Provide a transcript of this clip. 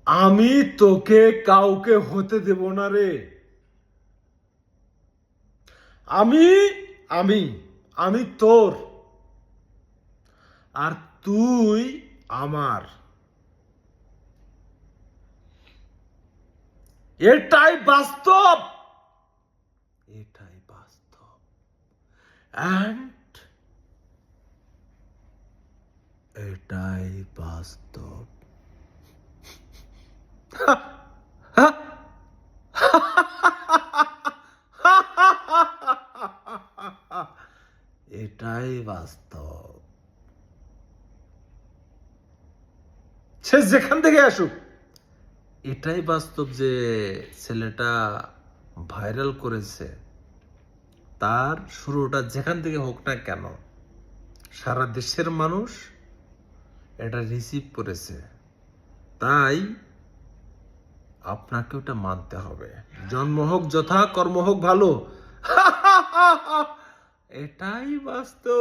আমি তোকে কাউকে হতে দেব না রে। আমি আমি আমি তোর, আর তুই আমার। এটাই বাস্তব, এটাই বাস্তব। অ্যান্ড এটাই বাস্তব। এটাই বাস্তব। সে যেখান থেকে আসুক, এটাই বাস্তব যে ছেলেটা ভাইরাল করেছে, তার শুরুটা যেখান থেকে হোক না কেন, সারা দেশের মানুষ এটা রিসিভ করেছে। তাই আপনাকে ওটা মানতে হবে। জন্ম হোক যথা, কর্ম হোক ভালো। এটাই বাস্তব।